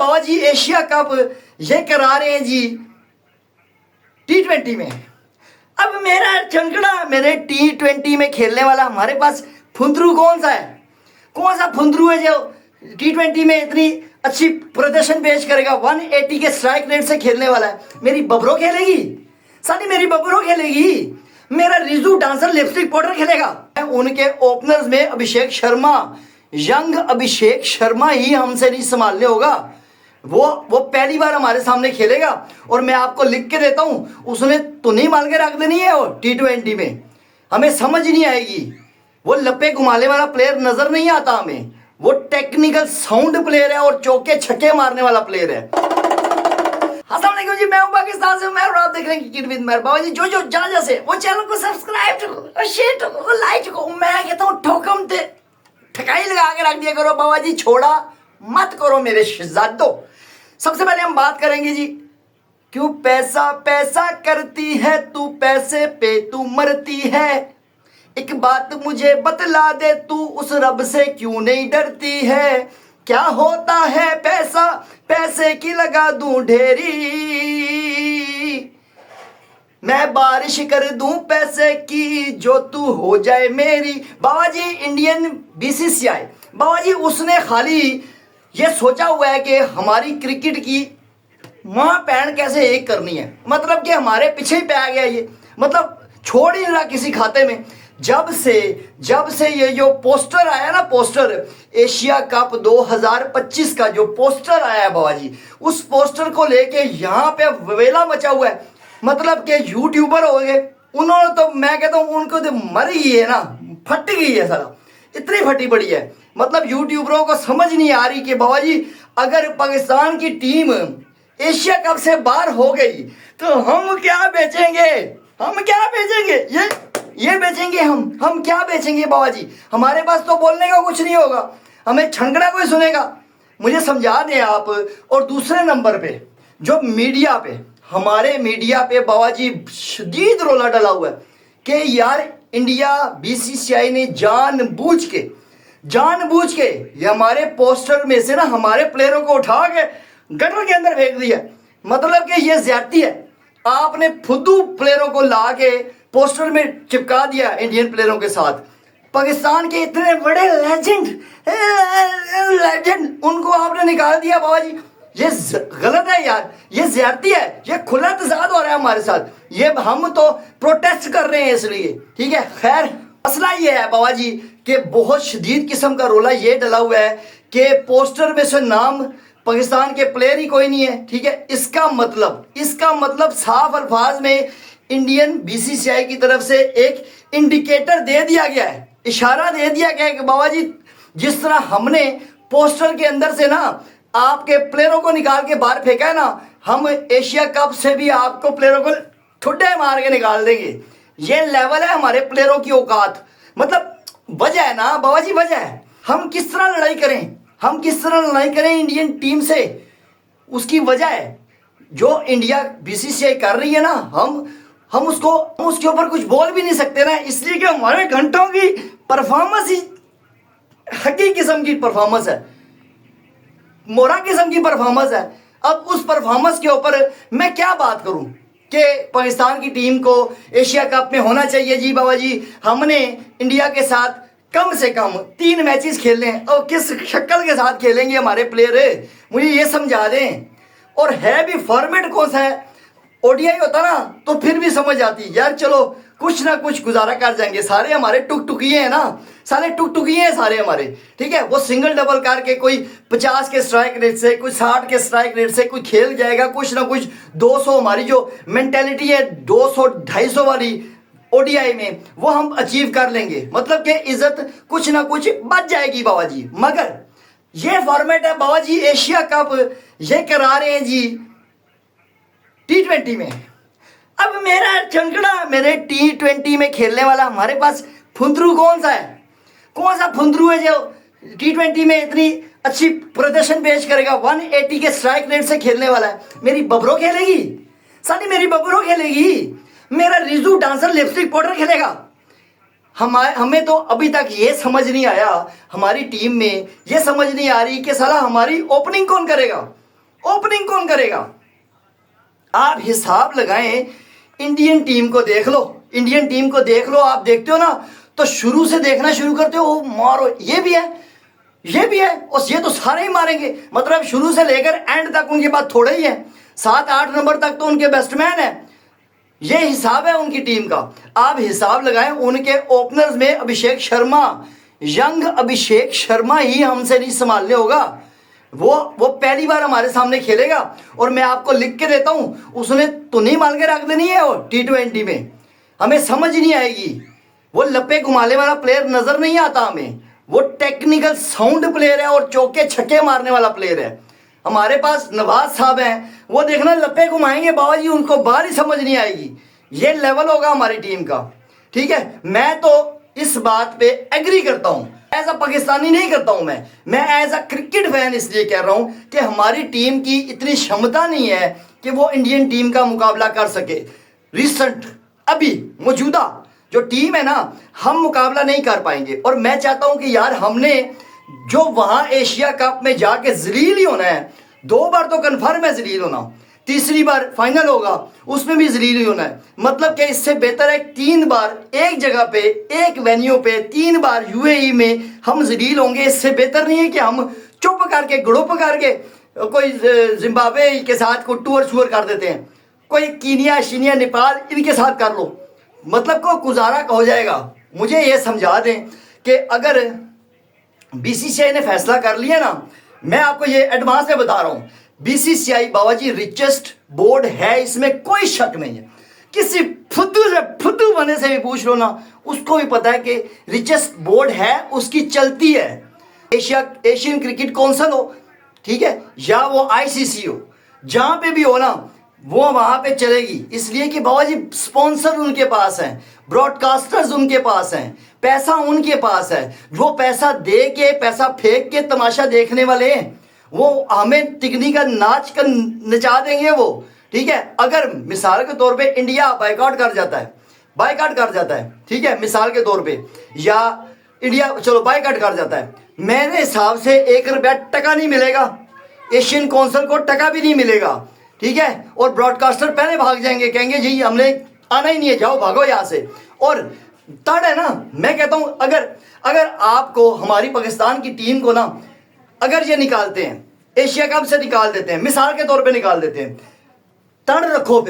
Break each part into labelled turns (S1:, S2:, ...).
S1: बाबा जी Asia cup ये करा रहे हैं जी T20 में। अब मेरा चंकड़ा मेरे T20 में खेलने वाला हमारे पास फुंदरू कौन सा है? कौन सा फुंदरू है जो T20 में इतनी अच्छी प्रदर्शन पेश करेगा? 180 के स्ट्राइक रेट से खेलने वाला है। मेरी बबरो खेलेगी साली, मेरी बबरो खेलेगी। मेरा रिजू डांसर लिपस्टिक पाउडर खेलेगा। उनके ओपनर्स में अभिषेक शर्मा, यंग अभिषेक शर्मा ही हमसे नहीं संभालने होगा। वो पहली बार हमारे सामने खेलेगा और मैं आपको लिख के देता हूं, उसने तो नहीं माल के रख देनी है। वो T20 में हमें समझ नहीं आएगी। वो लपे घुमाने वाला प्लेयर नजर नहीं आता हमें। वो टेक्निकल साउंड प्लेयर है और चौके छक्के मारने वाला प्लेयर है। अस्सलाम वालेकुम जी, मैं हूं पाकिस्तान से। मैं आप देख रहे हैं क्रिकेट विद मेहर। बाबा जी जो जहाँ से वो चैनल को सब्सक्राइब करो, शेयर करो, लाइक करो। मैं कहता हूँ ठोकम थे ठकाई लगा के रख दिया करो। बाबा जी छोड़ा मत करो मेरे शहजादों। सबसे पहले हम बात करेंगे जी, क्यों पैसा पैसा करती है तू, पैसे पे तू मरती है। एक बात मुझे बतला दे, तू उस रब से क्यों नहीं डरती है। क्या होता है पैसा, पैसे की लगा दूं ढेरी, मैं बारिश कर दूं पैसे की जो तू हो जाए मेरी। बाबा जी इंडियन BCCI, बाबा जी उसने खाली ये सोचा हुआ है कि हमारी क्रिकेट की मां पैन कैसे एक करनी है। मतलब कि हमारे पीछे ही पै गया ये, मतलब छोड़ ही नहीं रहा किसी खाते में। जब से ये जो पोस्टर आया ना, पोस्टर एशिया कप 2025 का जो पोस्टर आया है बाबा जी, उस पोस्टर को लेके यहाँ पे वेला मचा हुआ है। मतलब कि यूट्यूबर हो गए उन्होंने, तो मैं कहता हूँ उनको तो मर गई है ना, फट गई है साला, इतनी फटी पड़ी है। मतलब यूट्यूबरों को समझ नहीं आ रही कि बाबा जी अगर पाकिस्तान की टीम एशिया कप से बाहर हो गई तो हम क्या बेचेंगे, हम क्या बेचेंगे, ये बेचेंगे हम क्या बेचेंगे बाबा जी। हमारे पास तो बोलने का कुछ नहीं होगा, हमें छंगड़ा कोई सुनेगा। मुझे समझा दें आप। और दूसरे नंबर पे जो मीडिया पे, हमारे मीडिया पे बाबा जी शदीद रोला डला हुआ है कि यार इंडिया BCCI ने जानबूझ के ये हमारे पोस्टर में से ना हमारे प्लेयरों को उठा के गटर के अंदर फेंक दिया। मतलब कि ये ज्यादती है। आपने फुद्दू प्लेयरों को ला के पोस्टर में चिपका दिया इंडियन प्लेयरों के साथ। पाकिस्तान के इतने बड़े लेजेंड उनको आपने निकाल दिया बाबा जी। ये गलत है यार, ये ज्यादती है, ये खुला तजाद हो रहा है हमारे साथ। ये हम तो प्रोटेस्ट कर रहे हैं इसलिए, ठीक है। खैर मसला ये है बाबा जी कि बहुत शदीद किस्म का रोला ये डला हुआ है कि पोस्टर में से नाम पाकिस्तान के प्लेयर ही कोई नहीं है, ठीक है। इसका मतलब साफ अल्फाज में इंडियन BCCI की तरफ से एक इंडिकेटर दे दिया गया है, इशारा दे दिया गया है कि बाबा जी जिस तरह हमने पोस्टर के अंदर से ना आपके प्लेयरों को निकाल के बाहर फेंका है ना, हम एशिया कप से भी आपको प्लेयरों को ठुड्डे मार के निकाल देंगे। ये लेवल है हमारे प्लेयरों की औकात। मतलब वजह है ना बाबा जी, वजह है। हम किस तरह लड़ाई करें इंडियन टीम से, उसकी वजह है जो इंडिया BCCI कर रही है ना। हम उसके ऊपर कुछ बोल भी नहीं सकते ना, इसलिए कि हमारे घंटों की परफॉर्मेंस ही हकी किस्म की परफॉर्मेंस है, मोरा किस्म की परफॉर्मेंस है। अब उस परफॉर्मेंस के ऊपर मैं क्या बात करूं कि पाकिस्तान की टीम को एशिया कप में होना चाहिए जी। बाबा जी हमने इंडिया के साथ कम से कम 3 मैचेस खेलने हैं और किस शक्ल के साथ खेलेंगे हमारे प्लेयर, मुझे ये समझा दें। और है भी फॉर्मेट कौन सा है, ODI होता ना तो फिर भी समझ आती यार, चलो कुछ ना कुछ गुजारा कर जाएंगे। सारे हमारे टुकटुकिए हैं ना, सारे टुकटुकिए हैं सारे हमारे, ठीक है। वो सिंगल डबल करके कोई 50 के स्ट्राइक रेट से, कोई 60 के स्ट्राइक रेट से कोई खेल जाएगा। कुछ ना कुछ 200 हमारी जो मेंटेलिटी है 200-250 वाली ODI में वो हम अचीव कर लेंगे। मतलब कि इज्जत कुछ ना कुछ बच जाएगी बाबा जी। मगर ये फॉर्मेट है बाबा जी एशिया कप ये करा रहे हैं जी T20 में। अब मेरा चंकड़ा मेरे T20 में खेलने वाला हमारे पास फुंदरू कौन सा है? कौन सा फुंदरू है जो T20 में इतनी अच्छी प्रदर्शन पेश करेगा? 180 के स्ट्राइक रेट से खेलने वाला है। मेरी बबरो खेलेगी साली, मेरी बबरो खेलेगी। मेरा रिजू डांसर लिपस्टिक पाउडर खेलेगा। हमें तो अभी तक ये समझ नहीं आया, हमारी टीम में ये समझ नहीं आ रही कि साला हमारी ओपनिंग कौन करेगा। ओपनिंग कौन करेगा? आप हिसाब लगाएं, इंडियन टीम को देख लो, इंडियन टीम को देख लो। आप देखते हो ना तो शुरू से देखना शुरू करते हो, ओ मारो ये भी है, ये भी है, और ये तो सारे ही मारेंगे। मतलब शुरू से लेकर एंड तक उनके पास थोड़े ही है, 7-8 नंबर तक तो उनके बैट्समैन है। ये हिसाब है उनकी टीम का। आप हिसाब लगाएं, उनके ओपनर्स में अभिषेक शर्मा, यंग अभिषेक शर्मा ही हमसे नहीं संभालने होगा। वो पहली बार हमारे सामने खेलेगा, और मैं आपको लिख के देता हूं, उसने तो नहीं मार के रख देनी है। वो T20 में हमें समझ नहीं आएगी, वो लपे घुमाने वाला प्लेयर नजर नहीं आता हमें। वो टेक्निकल साउंड प्लेयर है और चौके छक्के मारने वाला प्लेयर है। हमारे पास नवाज साहब हैं, वो देखना लपे घुमाएंगे बाबा जी, उनको बाहर ही समझ नहीं आएगी। ये लेवल होगा हमारी टीम का, ठीक है। मैं तो इस बात पे एग्री करता हूं, एज अ पाकिस्तानी नहीं करता हूं मैं एज अ क्रिकेट फैन इसलिए कह रहा हूं कि हमारी टीम की इतनी क्षमता नहीं है कि वो इंडियन टीम का मुकाबला कर सके। रिसेंट अभी मौजूदा जो टीम है ना, हम मुकाबला नहीं कर पाएंगे। और मैं चाहता हूं कि यार हमने जो वहां एशिया कप में जाके जलील ही होना है, 2 बार तो कन्फर्म है जलील होना, तीसरी बार फाइनल होगा उसमें भी जलील ही होना है। मतलब कि इससे बेहतर है 3 बार एक जगह पे, एक वेन्यू पे 3 बार UAE में हम जलील होंगे। इससे बेहतर नहीं है कि हम चुप करके गुड़ुप करके कोई जिम्बाब्वे के साथ को टूर शूर कर देते हैं, कोई कीनिया शीनिया नेपाल इनके साथ कर लो, मतलब को गुजारा हो जाएगा। मुझे ये समझा दें कि अगर BCCI ने फैसला कर लिया ना, मैं आपको ये एडवांस में बता रहा हूं, BCCI बाबा जी रिचेस्ट बोर्ड है, इसमें कोई शक नहीं है। किसी फुद्दू से फुद्दू बने से भी पूछ लो ना, उसको भी पता है कि रिचेस्ट बोर्ड है, उसकी चलती है। एशियन क्रिकेट काउंसिल हो, ठीक है, या वो ICC हो, जहां पे भी हो ना, वो वहां पे चलेगी। इसलिए कि बाबा जी स्पॉन्सर उनके पास हैं, ब्रॉडकास्टर्स उनके पास हैं, पैसा उनके पास है। वो पैसा दे के, पैसा फेंक के तमाशा देखने वाले हैं, वो हमें तिगनी का नाच कर नचा देंगे वो, ठीक है। अगर मिसाल के तौर पे इंडिया बाइकआउट कर जाता है, ठीक है, मिसाल के तौर पे, या इंडिया चलो बाइकआउट कर जाता है, मेरे हिसाब से 1 रुपया टका नहीं मिलेगा, एशियन काउंसिल को टका भी नहीं मिलेगा, ठीक है। और ब्रॉडकास्टर पहले भाग जाएंगे, कहेंगे जी हमने आना ही नहीं है, जाओ भागो यहाँ से। और तड़ है ना, मैं कहता हूं अगर आपको हमारी पाकिस्तान की टीम को ना, अगर ये निकालते हैं, एशिया कप से निकाल देते हैं, मिसाल के तौर पे निकाल देते हैं, तड़ रखो,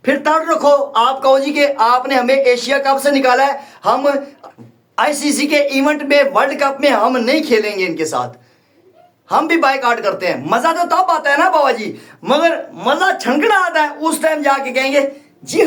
S1: फिर तड़ रखो। आप कहो जी कि आपने हमें एशिया कप से निकाला है, हम ICC के इवेंट में, वर्ल्ड कप में हम नहीं खेलेंगे इनके साथ, हम भी बाइकआउट करते हैं। मजा तो तब आता है ना बाबा जी, मगर मजा छनकड़ा आता है उस टाइम जाके कहेंगे जी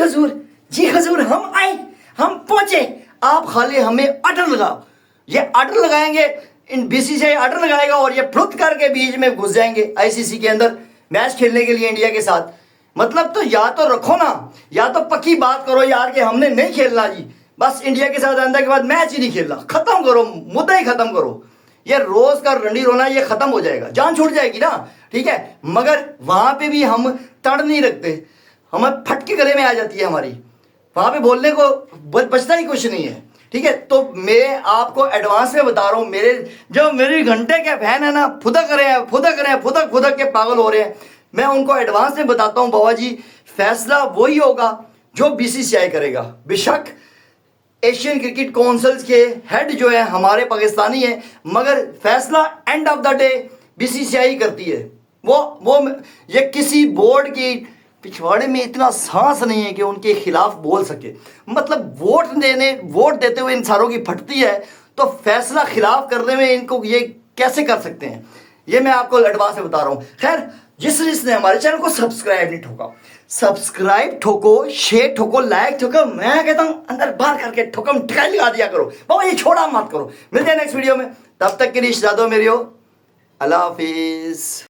S1: हजूर हम आए, हम पहुंचे, आप खाली हमें ऑर्डर लगाओ। ये ऑर्डर लगाएंगे, इन BCCI ऑर्डर लगाएगा और ये फुट करके बीच में घुस जाएंगे ICC के अंदर मैच खेलने के लिए इंडिया के साथ। मतलब तो या तो रखो ना, या तो पक्की बात करो यार कि हमने नहीं खेलना जी, बस इंडिया के साथ आने के बाद मैच ही नहीं खेलना, खत्म करो, मुद्दा ही खत्म करो। ये रोज का रंडी रोना ये खत्म हो जाएगा, जान छूट जाएगी ना, ठीक है। मगर वहां पे भी हम तड़ नहीं रखते, हमें फटके गले में आ जाती है हमारी, वहां पे बोलने को बचता ही कुछ नहीं है, ठीक है। तो मैं आपको एडवांस में बता रहा हूं, मेरे घंटे के फैन है ना, फुदक के पागल हो रहे हैं, मैं उनको एडवांस में बताता हूं बाबा जी, फैसला वही होगा जो BCCI करेगा। बेशक एशियन क्रिकेट काउंसिल के हेड जो है हमारे पाकिस्तानी है, मगर फैसला end of the day BCCI करती है। वो ये किसी बोर्ड की पिछवाड़े में इतना सांस नहीं है कि उनके खिलाफ बोल सके। मतलब वोट देते हुए इंसानों की फटती है, तो फैसला खिलाफ करने में इनको ये कैसे कर सकते हैं, ये मैं आपको एडवांस में बता रहा हूं। खैर, जिसने हमारे चैनल को सब्सक्राइब नहीं ठोका, सब्सक्राइब ठोको, शेयर ठोको, लाइक ठोको, मैं कहता हूं अंदर बाहर करके ठोकम ठिकाई लगा दिया करो बाबा, ये छोड़ा मत करो। मिलते हैं नेक्स्ट वीडियो में, तब तक के लिए इजाजत दो मेरी हो, अल्लाह हाफिज।